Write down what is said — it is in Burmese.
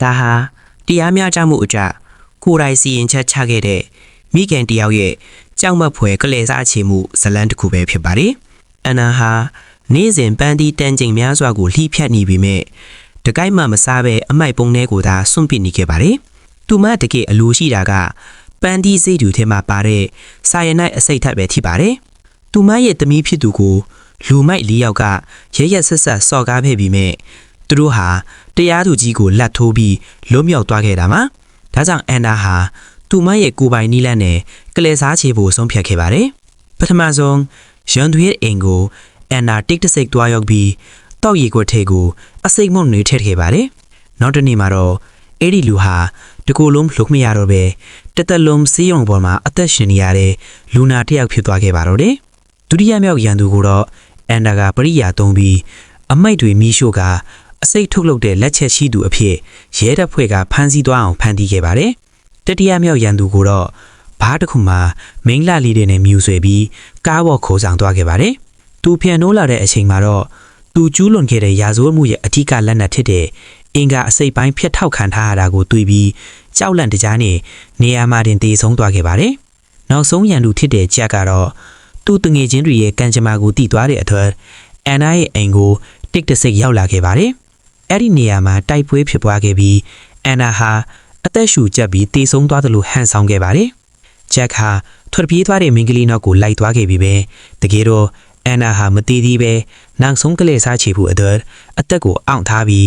ဒါဟာတရားမျှတမှုအကြကိုယ်တိုင်စီရင်ချက်ချခဲ့တဲ့မိခင်တယောက်ရဲ့ကြောက်မက်ဖွယ်ကလေးစားချေမှုဇလန်းတစ်ခုပဲဖြစ်ပါတယ်။အန်နာဟာနေ့စဉ်ပန်းတီးတန်းကျင်များစွာကိုလှိဖြတ်နေပြီးမြဲတကိုက်မှမစားပဲအမိုက်ပုံထဲကိုသာစွန့်ပစ်နေခဲ့ပါတယ်။သူမတကယ်အလိုရှိတာကပန်းတီးစိတ်တူထဲမှာပါတဲ့စာရနိုက်အစိတ်ထက်ပဲဖြစ်ပါတယ်။သူမရဲ့သမီးဖြစ်သူကိုလူမိုက်၄ယောက်ကရဲရဲဆက်ဆက်စော်ကားခဲ့ပြီးမြဲသူတို့ဟာတရားသူကြီးကိုလက်ထိုးပြီးလွတ်မြောက်သွားခဲ့တာမှာဒါကြောင့်အန်နာဟာသူမရဲ့ကိုယ်ပိုင်နီးလန်းနဲ့ကလေးစားချေဖို့ဆုံးဖြတ်ခဲ့ပါတယ်။ပထမဆုံးရန်သူရဲ့အိမ်ကိုအန်နာတစ်တဆိတ်တွားရောက်ပြီးတောက်ရီကိုထဲကိုအစိတ်မုံနေထည့်ခဲ့ပါတယ်။နောက်တစ်နေ့မှာတော့အဲ့ဒီလူဟာတကူလုံးလှုပ်မရတော့ပဲတသက်လုံးစီးရုံပေါ်မှာအသက်ရှင်နေရတဲ့လူနာတစ်ယောက်ဖြစ်သွားခဲ့ပါတော့တယ်။ဒုတိယမြောက်ရန်သူကိုတော့အန်နာကပရိယာသုံးပြီးအမိုက်တွေမီးရှို့ကအစိတ်ထုတ်လုပ်တဲ့လက်ချက်ရှိသူအဖြစ်ရဲတပ်ဖွဲ့ကဖမ်းဆီးသွားအောင်ဖမ်းတီးခဲ့ပါတယ်။တတိယမြောက်ရန်သူကိုတော့ဘားတစ်ခုမှမိန်းလာလေးတွေနဲ့မြူဆွဲပြီးကားပေါ်ခိုးဆောင်သွားခဲ့ပါတယ်။သူပြန်နိုးလာတဲ့အချိန်မှာတော့သူကျူးလွန်ခဲ့တဲ့ရာဇဝတ်မှုရဲ့အထူးလက်နက်ဖြစ်တဲ့အင်္ဂါအစိတ်ပိုင်းဖျက်ထောက်ခံထားရတာကိုတွေ့ပြီးကြောက်လန့်တကြားနဲ့နေရာမှာတင်တေဆုံးသွားခဲ့ပါတယ်။နောက်ဆုံးရန်သူဖြစ်တဲ့ဂျက်ကတော့သူ့တငယ်ချင်းတွေရဲ့ကံကြမ္မာကိုတည်သွားတဲ့အတွက်အန်နာရဲ့အိမ်ကိုတစ်တဆိတ်ရောက်လာခဲ့ပါတယ်။အဲ့ဒီနေရာမှာတိုက်ပွဲဖြစ်ပွားခဲ့ပြီးအန်နာဟာအသက်ရှူကျပ်ပြီးတေဆုံးသွားတယ်လို့ဟန်ဆောင်ခဲ့ပါတယ်။ဂျက်ဟာထွက်ပြေးသွားတဲ့မင်းကလေးနောက်ကိုလိုက်သွားခဲ့ပြီးပဲတကယ်တော့အန်နာဟာမတည်သေးပဲနောက်ဆုံးကလေးစားချေဖို့အတွက်အသက်ကိုအောင့်ထားပြီး